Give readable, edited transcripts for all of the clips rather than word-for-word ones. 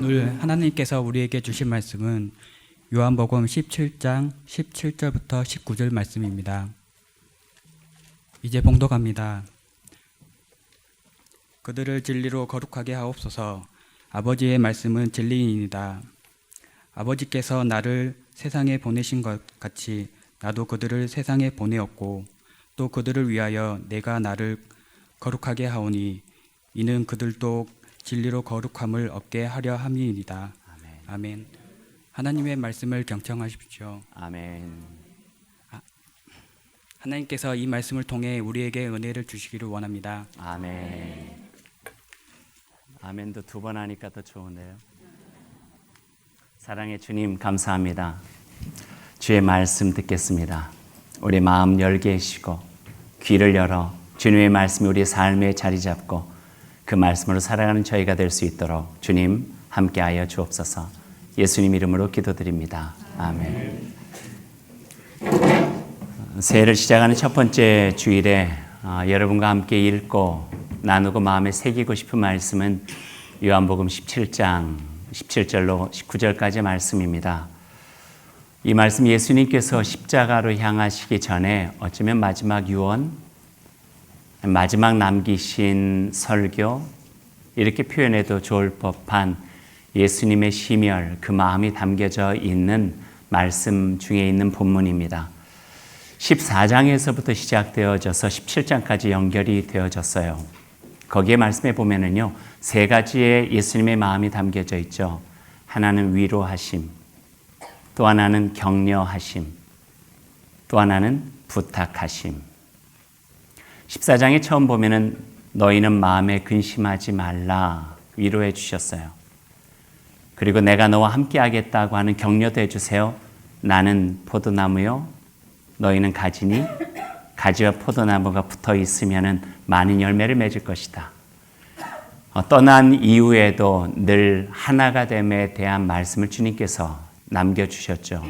오늘 하나님께서 우리에게 주신 말씀은 요한복음 17장 17절부터 19절 말씀입니다. 이제 봉독합니다. 그들을 진리로 거룩하게 하옵소서. 아버지의 말씀은 진리이니이다. 아버지께서 나를 세상에 보내신 것 같이 나도 그들을 세상에 보내었고 또 그들을 위하여 내가 나를 거룩하게 하오니 이는 그들도 진리로 거룩함을 얻게 하려 함이니이다. 아멘. 하나님의 말씀을 경청하십시오. 아멘. 하나님께서 이 말씀을 통해 우리에게 은혜를 주시기를 원합니다. 아멘. 아멘도 두 번 하니까 더 좋은데요. 사랑의 주님 감사합니다. 주의 말씀 듣겠습니다. 우리 마음 열게 해주시고 귀를 열어 주님의 말씀이 우리의 삶에 자리 잡고 그 말씀으로 살아가는 저희가 될 수 있도록 주님 함께하여 주옵소서. 예수님 이름으로 기도드립니다. 아멘. 새해를 시작하는 첫 번째 주일에 여러분과 함께 읽고 나누고 마음에 새기고 싶은 말씀은 요한복음 17장 17절로 19절까지의 말씀입니다. 이 말씀 예수님께서 십자가로 향하시기 전에 어쩌면 마지막 유언, 마지막 남기신 설교, 이렇게 표현해도 좋을 법한 예수님의 심혈, 그 마음이 담겨져 있는 말씀 중에 있는 본문입니다. 14장에서부터 시작되어져서 17장까지 연결이 되어졌어요. 거기에 말씀해 보면은요, 세 가지의 예수님의 마음이 담겨져 있죠. 하나는 위로하심, 또 하나는 격려하심, 또 하나는 부탁하심. 14장에 처음 보면은 너희는 마음에 근심하지 말라 위로해 주셨어요. 그리고 내가 너와 함께 하겠다고 하는 격려도 해주세요. 나는 포도나무요, 너희는 가지니 가지와 포도나무가 붙어 있으면 많은 열매를 맺을 것이다. 떠난 이후에도 늘 하나가 됨에 대한 말씀을 주님께서 남겨주셨죠.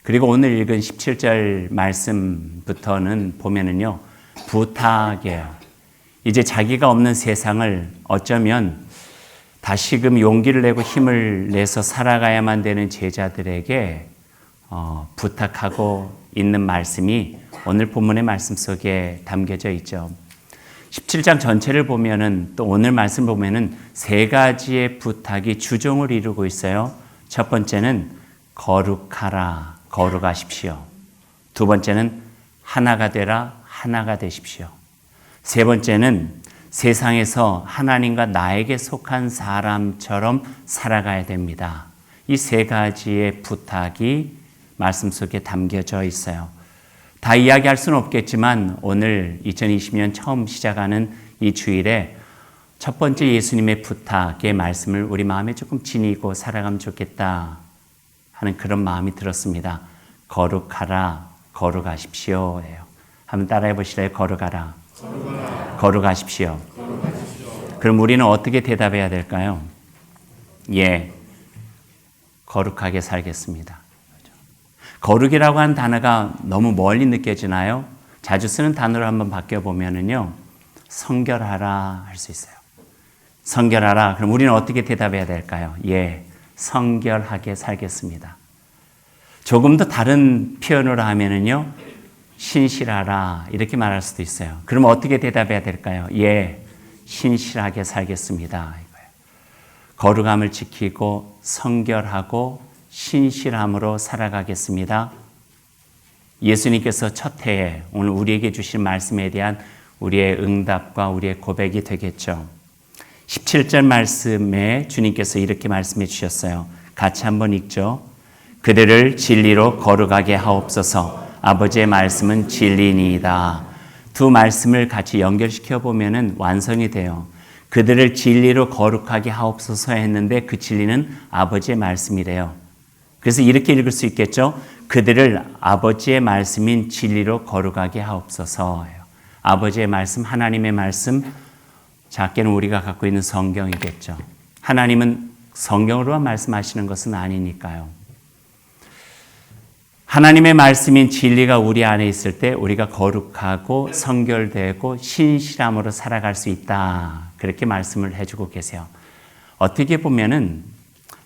그리고 오늘 읽은 17절 말씀부터는 보면은요, 부탁이에요. 이제 자기가 없는 세상을 어쩌면 다시금 용기를 내고 힘을 내서 살아가야만 되는 제자들에게 부탁하고 있는 말씀이 오늘 본문의 말씀 속에 담겨져 있죠. 17장 전체를 보면은 또 오늘 말씀 보면은 세 가지의 부탁이 주종을 이루고 있어요. 첫 번째는 거룩하라, 거룩하십시오. 두 번째는 하나가 되라, 하나가 되십시오. 세 번째는 세상에서 하나님과 나에게 속한 사람처럼 살아가야 됩니다. 이 세 가지의 부탁이 말씀 속에 담겨져 있어요. 다 이야기할 수는 없겠지만 오늘 2020년 처음 시작하는 이 주일에 첫 번째 예수님의 부탁의 말씀을 우리 마음에 조금 지니고 살아가면 좋겠다 하는 그런 마음이 들었습니다. 거룩하라, 거룩하십시오. 한번 따라해 보실래요? 거룩하라, 거룩하십시오. 그럼 우리는 어떻게 대답해야 될까요? 예, 거룩하게 살겠습니다. 거룩이라고 하는 단어가 너무 멀리 느껴지나요? 자주 쓰는 단어로 한번 바뀌어보면은요, 성결하라 할 수 있어요. 성결하라. 그럼 우리는 어떻게 대답해야 될까요? 예, 성결하게 살겠습니다. 조금 더 다른 표현으로 하면은요, 신실하라 이렇게 말할 수도 있어요. 그러면 어떻게 대답해야 될까요? 예, 신실하게 살겠습니다. 이거예요. 거룩함을 지키고 성결하고 신실함으로 살아가겠습니다. 예수님께서 첫 해에 오늘 우리에게 주신 말씀에 대한 우리의 응답과 우리의 고백이 되겠죠. 17절 말씀에 주님께서 이렇게 말씀해 주셨어요. 같이 한번 읽죠. 그들을 진리로 거룩하게 하옵소서. 아버지의 말씀은 진리니이다. 두 말씀을 같이 연결시켜 보면은 완성이 돼요. 그들을 진리로 거룩하게 하옵소서 했는데 그 진리는 아버지의 말씀이래요. 그래서 이렇게 읽을 수 있겠죠. 그들을 아버지의 말씀인 진리로 거룩하게 하옵소서예요. 아버지의 말씀, 하나님의 말씀, 작게는 우리가 갖고 있는 성경이겠죠. 하나님은 성경으로만 말씀하시는 것은 아니니까요. 하나님의 말씀인 진리가 우리 안에 있을 때 우리가 거룩하고 성결되고 신실함으로 살아갈 수 있다. 그렇게 말씀을 해주고 계세요. 어떻게 보면은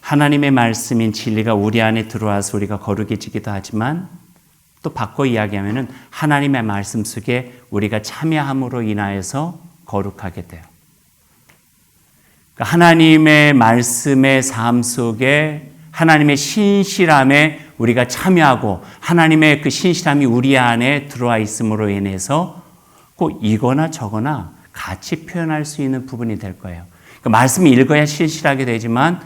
하나님의 말씀인 진리가 우리 안에 들어와서 우리가 거룩해지기도 하지만 또 바꿔 이야기하면은 하나님의 말씀 속에 우리가 참여함으로 인하여서 거룩하게 돼요. 그러니까 하나님의 말씀의 삶 속에 하나님의 신실함에 우리가 참여하고 하나님의 그 신실함이 우리 안에 들어와 있음으로 인해서 꼭 이거나 저거나 같이 표현할 수 있는 부분이 될 거예요. 그러니까 말씀을 읽어야 신실하게 되지만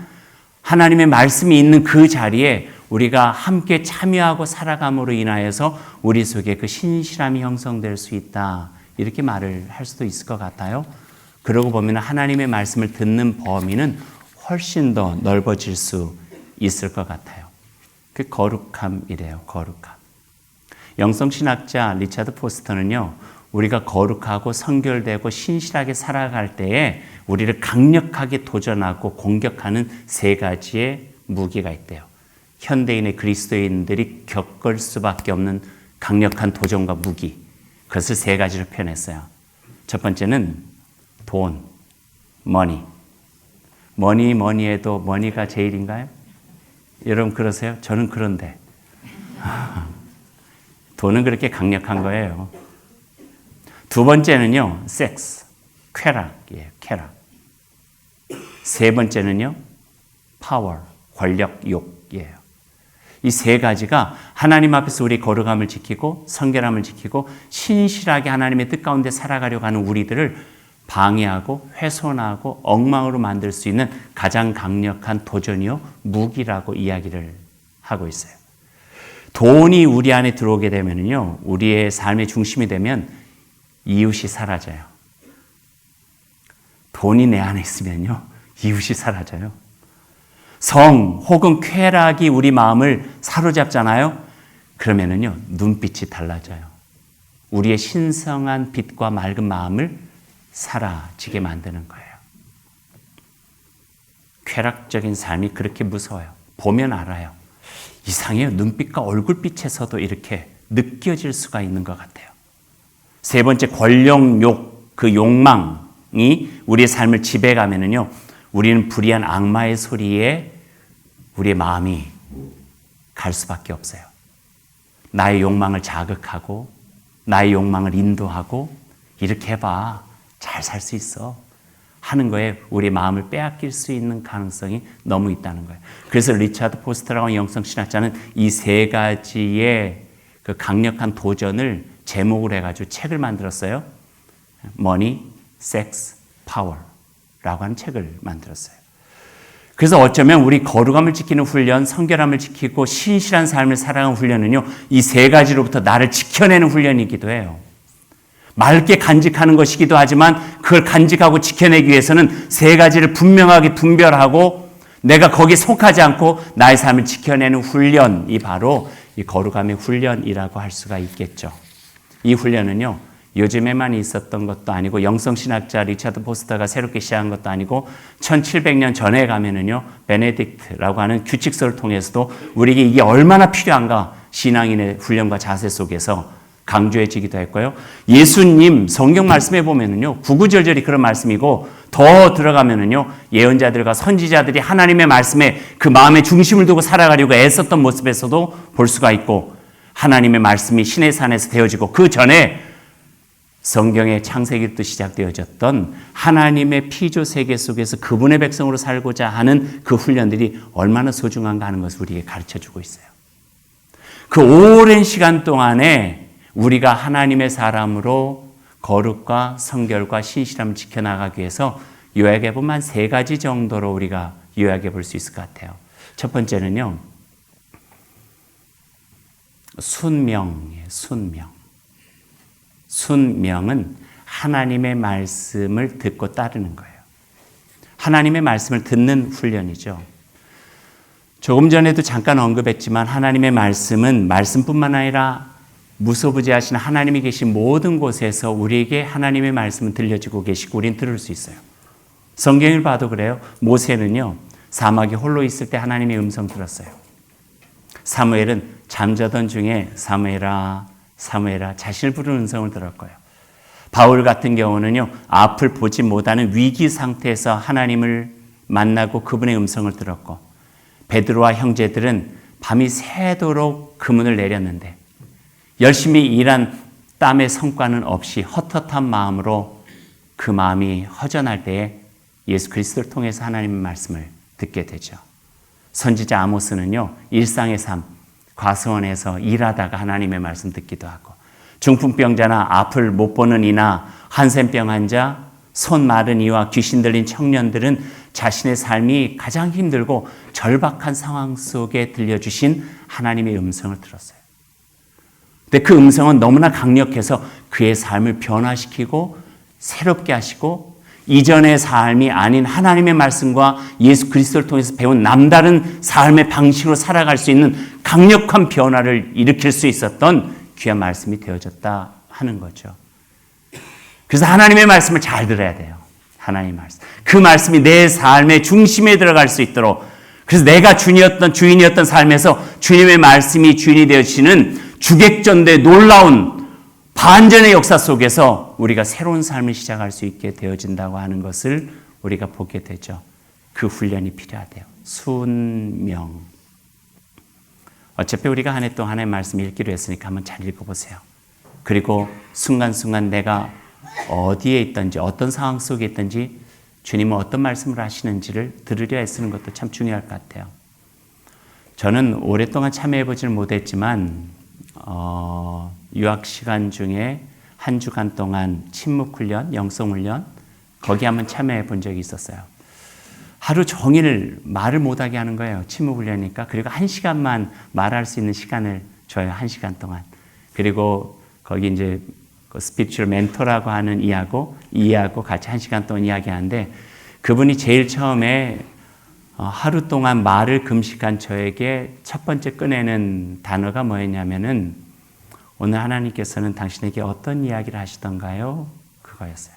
하나님의 말씀이 있는 그 자리에 우리가 함께 참여하고 살아감으로 인하여서 우리 속에 그 신실함이 형성될 수 있다. 이렇게 말을 할 수도 있을 것 같아요. 그러고 보면 하나님의 말씀을 듣는 범위는 훨씬 더 넓어질 수 있을 것 같아요. 그 거룩함이래요. 거룩함. 영성신학자 리차드 포스터는요. 우리가 거룩하고 성결되고 신실하게 살아갈 때에 우리를 강력하게 도전하고 공격하는 세 가지의 무기가 있대요. 현대인의 그리스도인들이 겪을 수밖에 없는 강력한 도전과 무기. 그것을 세 가지로 표현했어요. 첫 번째는 돈, 머니. 머니 해도 머니가 제일인가요? 여러분 그러세요? 저는 그런데. 돈은 그렇게 강력한 거예요. 두 번째는요, 섹스, 쾌락이에요, 쾌락. 세 번째는요, 파워, 권력, 욕이에요. 이 세 가지가 하나님 앞에서 우리 거룩함을 지키고 성결함을 지키고 신실하게 하나님의 뜻 가운데 살아가려고 하는 우리들을 방해하고 훼손하고 엉망으로 만들 수 있는 가장 강력한 도전이요, 무기라고 이야기를 하고 있어요. 돈이 우리 안에 들어오게 되면요, 우리의 삶의 중심이 되면 이웃이 사라져요. 돈이 내 안에 있으면요, 이웃이 사라져요. 성 혹은 쾌락이 우리 마음을 사로잡잖아요. 그러면은요, 눈빛이 달라져요. 우리의 신성한 빛과 맑은 마음을 사라지게 만드는 거예요. 쾌락적인 삶이 그렇게 무서워요. 보면 알아요. 이상해요. 눈빛과 얼굴빛에서도 이렇게 느껴질 수가 있는 것 같아요. 세 번째, 권력, 욕, 그 욕망이 우리의 삶을 지배가면은요, 우리는 불의한 악마의 소리에 우리의 마음이 갈 수밖에 없어요. 나의 욕망을 자극하고 나의 욕망을 인도하고 이렇게 해봐, 잘 살 수 있어 하는 거에 우리 마음을 빼앗길 수 있는 가능성이 너무 있다는 거예요. 그래서 리차드 포스터라고 하는 영성신학자는 이 세 가지의 그 강력한 도전을 제목으로 해가지고 책을 만들었어요. Money, Sex, Power라고 하는 책을 만들었어요. 그래서 어쩌면 우리 거룩함을 지키는 훈련, 성결함을 지키고 신실한 삶을 살아가는 훈련은요, 이 세 가지로부터 나를 지켜내는 훈련이기도 해요. 맑게 간직하는 것이기도 하지만 그걸 간직하고 지켜내기 위해서는 세 가지를 분명하게 분별하고 내가 거기에 속하지 않고 나의 삶을 지켜내는 훈련이 바로 이 거룩함의 훈련이라고 할 수가 있겠죠. 이 훈련은요, 요즘에만 있었던 것도 아니고 영성신학자 리차드 포스터가 새롭게 시작한 것도 아니고 1700년 전에 가면은요, 베네딕트라고 하는 규칙서를 통해서도 우리에게 이게 얼마나 필요한가 신앙인의 훈련과 자세 속에서 강조해지기도 했고요. 예수님 성경 말씀에 보면은요, 구구절절히 그런 말씀이고 더 들어가면은요, 예언자들과 선지자들이 하나님의 말씀에 그 마음의 중심을 두고 살아가려고 애썼던 모습에서도 볼 수가 있고 하나님의 말씀이 신의 산에서 되어지고 그 전에 성경의 창세기부터 시작되어졌던 하나님의 피조 세계 속에서 그분의 백성으로 살고자 하는 그 훈련들이 얼마나 소중한가 하는 것을 우리에게 가르쳐주고 있어요. 그 오랜 시간 동안에 우리가 하나님의 사람으로 거룩과 성결과 신실함을 지켜나가기 위해서 요약해 보면 세 가지 정도로 우리가 요약해 볼 수 있을 것 같아요. 첫 번째는요, 순명이에요. 순명. 순명은 하나님의 말씀을 듣고 따르는 거예요. 하나님의 말씀을 듣는 훈련이죠. 조금 전에도 잠깐 언급했지만 하나님의 말씀은 말씀뿐만 아니라 무소부지하신 하나님이 계신 모든 곳에서 우리에게 하나님의 말씀은 들려지고 계시고 우리는 들을 수 있어요. 성경을 봐도 그래요. 모세는요, 사막에 홀로 있을 때 하나님의 음성 들었어요. 사무엘은 잠자던 중에 사무엘아 사무엘아 자신을 부르는 음성을 들었고요. 바울 같은 경우는요, 앞을 보지 못하는 위기 상태에서 하나님을 만나고 그분의 음성을 들었고 베드로와 형제들은 밤이 새도록 그문을 내렸는데 열심히 일한 땀의 성과는 없이 헛헛한 마음으로 그 마음이 허전할 때에 예수 그리스도를 통해서 하나님의 말씀을 듣게 되죠. 선지자 아모스는요, 일상의 삶, 과수원에서 일하다가 하나님의 말씀 듣기도 하고 중풍병자나 앞을 못 보는 이나 한센병 환자, 손 마른 이와 귀신 들린 청년들은 자신의 삶이 가장 힘들고 절박한 상황 속에 들려주신 하나님의 음성을 들었어요. 근데 그 음성은 너무나 강력해서 그의 삶을 변화시키고 새롭게 하시고 이전의 삶이 아닌 하나님의 말씀과 예수 그리스도를 통해서 배운 남다른 삶의 방식으로 살아갈 수 있는 강력한 변화를 일으킬 수 있었던 귀한 말씀이 되어졌다 하는 거죠. 그래서 하나님의 말씀을 잘 들어야 돼요. 하나님의 말씀. 그 말씀이 내 삶의 중심에 들어갈 수 있도록, 그래서 내가 주인이었던 삶에서 주님의 말씀이 주인이 되어지는 주객전대 놀라운 반전의 역사 속에서 우리가 새로운 삶을 시작할 수 있게 되어진다고 하는 것을 우리가 보게 되죠. 그 훈련이 필요하대요. 순명. 어차피 우리가 한 해 동안 하나님의 말씀 읽기로 했으니까 한번 잘 읽어보세요. 그리고 순간순간 내가 어디에 있든지 어떤 상황 속에 있든지 주님은 어떤 말씀을 하시는지를 들으려 애쓰는 것도 참 중요할 것 같아요. 저는 오랫동안 참여해보지는 못했지만 유학 시간 중에 한 주간 동안 침묵훈련, 영성훈련 거기 한번 참여해 본 적이 있었어요. 하루 종일 말을 못하게 하는 거예요. 침묵훈련이니까. 그리고 1시간만 말할 수 있는 시간을 줘요. 1시간 동안. 그리고 거기 이제 스피리추얼 멘토라고 하는 이하고 같이 1시간 동안 이야기하는데 그분이 제일 처음에 하루 동안 말을 금식한 저에게 첫 번째 꺼내는 단어가 뭐였냐면은 오늘 하나님께서는 당신에게 어떤 이야기를 하시던가요? 그거였어요.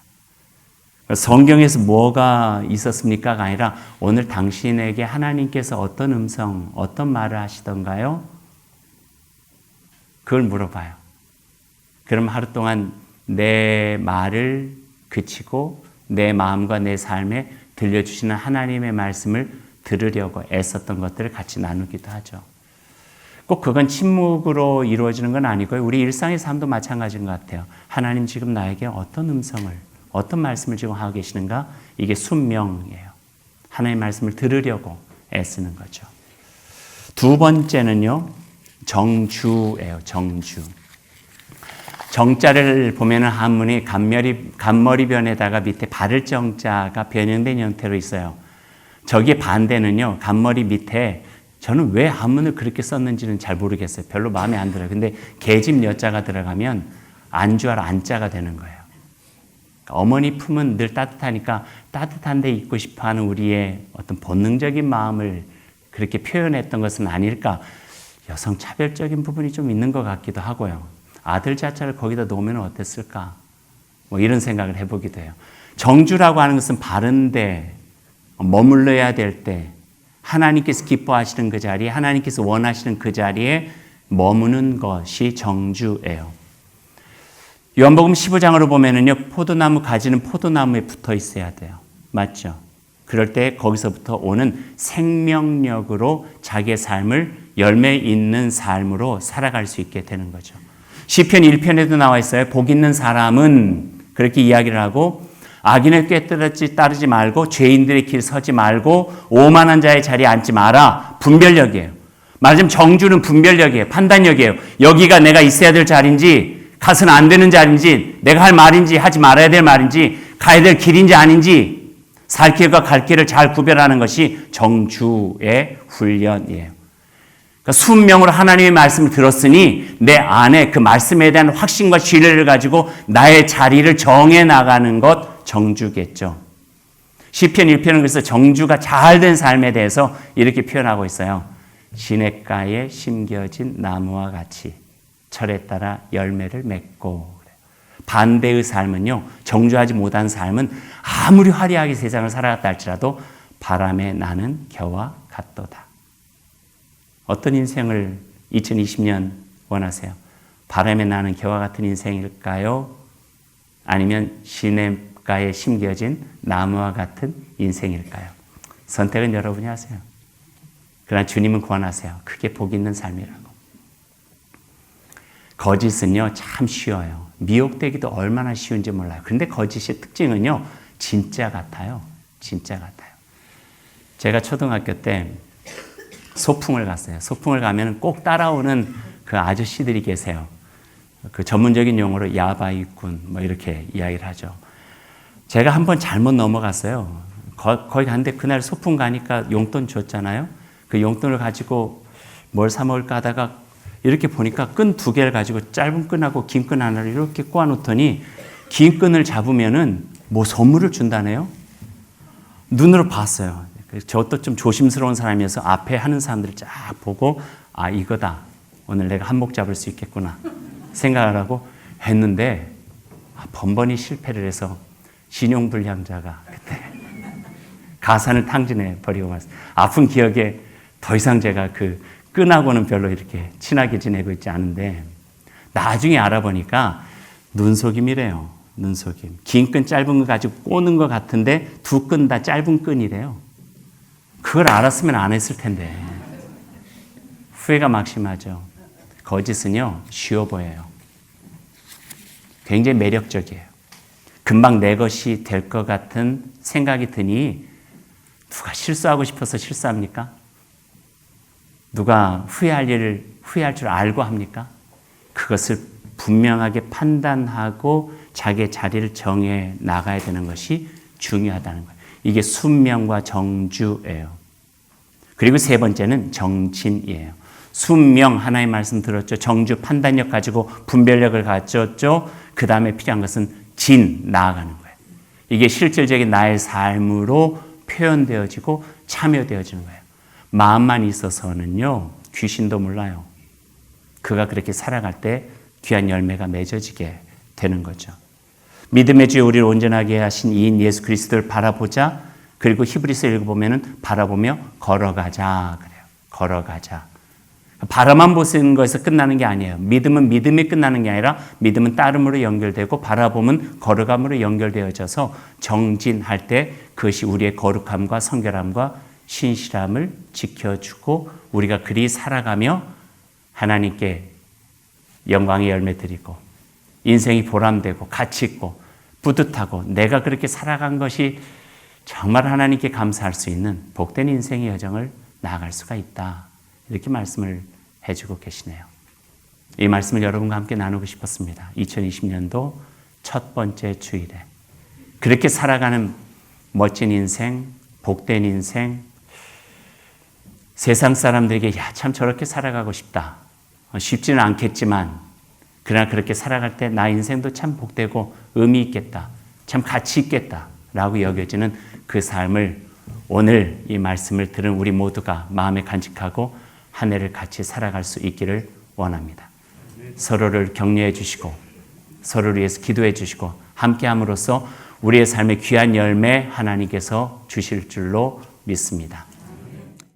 성경에서 뭐가 있었습니까가 아니라 오늘 당신에게 하나님께서 어떤 음성, 어떤 말을 하시던가요? 그걸 물어봐요. 그럼 하루 동안 내 말을 그치고 내 마음과 내 삶에 들려주시는 하나님의 말씀을 들으려고 애썼던 것들을 같이 나누기도 하죠. 꼭 그건 침묵으로 이루어지는 건 아니고요. 우리 일상의 삶도 마찬가지인 것 같아요. 하나님 지금 나에게 어떤 음성을, 어떤 말씀을 지금 하고 계시는가? 이게 순명이에요. 하나님의 말씀을 들으려고 애쓰는 거죠. 두 번째는요, 정주예요. 정주. 정자를 보면 한문이 간머리변에다가 밑에 바를 정자가 변형된 형태로 있어요. 저기에 반대는요, 간머리 밑에 저는 왜 한문을 그렇게 썼는지는 잘 모르겠어요. 별로 마음에 안 들어요. 근데 계집 여자가 들어가면 안주할 안자가 되는 거예요. 어머니 품은 늘 따뜻하니까 따뜻한 데 있고 싶어하는 우리의 어떤 본능적인 마음을 그렇게 표현했던 것은 아닐까. 여성 차별적인 부분이 좀 있는 것 같기도 하고요. 아들 자자를 거기다 놓으면 어땠을까? 뭐 이런 생각을 해보기도 해요. 정주라고 하는 것은 바른데 머물러야 될 때 하나님께서 기뻐하시는 그 자리에, 하나님께서 원하시는 그 자리에 머무는 것이 정주예요. 요한복음 15장으로 보면은요, 포도나무 가지는 포도나무에 붙어 있어야 돼요. 맞죠? 그럴 때 거기서부터 오는 생명력으로 자기의 삶을 열매 있는 삶으로 살아갈 수 있게 되는 거죠. 시편 1편에도 나와 있어요. 복 있는 사람은 그렇게 이야기를 하고 악인의 꾀 따르지 말고 죄인들의 길 서지 말고 오만한 자의 자리에 앉지 마라. 분별력이에요. 말하자면 정주는 분별력이에요. 판단력이에요. 여기가 내가 있어야 될 자리인지 가서는 안 되는 자리인지 내가 할 말인지 하지 말아야 될 말인지 가야 될 길인지 아닌지 살 길과 갈 길을 잘 구별하는 것이 정주의 훈련이에요. 그러니까 순명으로 하나님의 말씀을 들었으니 내 안에 그 말씀에 대한 확신과 신뢰를 가지고 나의 자리를 정해 나가는 것 정주겠죠. 시편 1편은 그래서 정주가 잘된 삶에 대해서 이렇게 표현하고 있어요. 시냇가에 심겨진 나무와 같이 철에 따라 열매를 맺고. 반대의 삶은요, 정주하지 못한 삶은 아무리 화려하게 세상을 살아갔다 할지라도 바람에 나는 겨와 같도다. 어떤 인생을 2020년 원하세요? 바람에 나는 겨와 같은 인생일까요? 아니면 시냇가에 심겨진 나무와 같은 인생일까요? 선택은 여러분이 하세요. 그러나 주님은 권하세요. 그게 복 있는 삶이라고. 거짓은요, 참 쉬워요. 미혹되기도 얼마나 쉬운지 몰라요. 그런데 거짓의 특징은요, 진짜 같아요. 진짜 같아요. 제가 초등학교 때 소풍을 갔어요. 소풍을 가면 꼭 따라오는 그 아저씨들이 계세요. 그 전문적인 용어로 야바이꾼 뭐 이렇게 이야기를 하죠. 제가 한번 잘못 넘어갔어요. 거기 갔는데 그날 소풍 가니까 용돈 줬잖아요. 그 용돈을 가지고 뭘 사 먹을까 하다가 이렇게 보니까 끈 2개를 가지고 짧은 끈하고 긴 끈 하나를 이렇게 꼬아놓더니 긴 끈을 잡으면은 뭐 선물을 준다네요. 눈으로 봤어요. 저도 좀 조심스러운 사람이어서 앞에 하는 사람들을 쫙 보고 아 이거다. 오늘 내가 한몫 잡을 수 있겠구나 생각을 하고 했는데 번번이 실패를 해서 신용불량자가 그때 가산을 탕진해 버리고 말았어요. 아픈 기억에 더 이상 제가 그 끈하고는 별로 이렇게 친하게 지내고 있지 않은데 나중에 알아보니까 눈속임이래요. 눈속임. 긴 끈 짧은 거 가지고 꼬는 것 같은데 2끈 다 짧은 끈이래요. 그걸 알았으면 안 했을 텐데. 후회가 막심하죠. 거짓은요, 쉬워 보여요. 굉장히 매력적이에요. 금방 내 것이 될 것 같은 생각이 드니 누가 실수하고 싶어서 실수합니까? 누가 후회할 일을 후회할 줄 알고 합니까? 그것을 분명하게 판단하고 자기의 자리를 정해 나가야 되는 것이 중요하다는 거예요. 이게 순명과 정주예요. 그리고 3번째는 정진이에요. 순명, 하나의 말씀 들었죠. 정주, 판단력 가지고 분별력을 가졌죠. 그 다음에 필요한 것은 진, 나아가는 거예요. 이게 실질적인 나의 삶으로 표현되어지고 참여되어지는 거예요. 마음만 있어서는요, 귀신도 몰라요. 그가 그렇게 살아갈 때 귀한 열매가 맺어지게 되는 거죠. 믿음의 주에 우리를 온전하게 하신 이인 예수 그리스도를 바라보자. 그리고 히브리서 읽어보면 바라보며 걸어가자 그래요. 걸어가자. 바라만 보는 것에서 끝나는 게 아니에요. 믿음은 믿음이 끝나는 게 아니라 믿음은 따름으로 연결되고 바라보면 걸어감으로 연결되어져서 정진할 때 그것이 우리의 거룩함과 성결함과 신실함을 지켜주고 우리가 그리 살아가며 하나님께 영광의 열매 드리고 인생이 보람되고 가치 있고 뿌듯하고 내가 그렇게 살아간 것이 정말 하나님께 감사할 수 있는 복된 인생의 여정을 나아갈 수가 있다. 이렇게 말씀을 해주고 계시네요. 이 말씀을 여러분과 함께 나누고 싶었습니다. 2020년도 첫 번째 주일에 그렇게 살아가는 멋진 인생, 복된 인생, 세상 사람들에게 야, 참 저렇게 살아가고 싶다. 쉽지는 않겠지만 그러나 그렇게 살아갈 때 나 인생도 참 복되고 의미 있겠다. 참 가치 있겠다. 라고 여겨지는 그 삶을 오늘 이 말씀을 들은 우리 모두가 마음에 간직하고 한 해를 같이 살아갈 수 있기를 원합니다. 서로를 격려해 주시고 서로를 위해서 기도해 주시고 함께함으로써 우리의 삶의 귀한 열매 하나님께서 주실 줄로 믿습니다.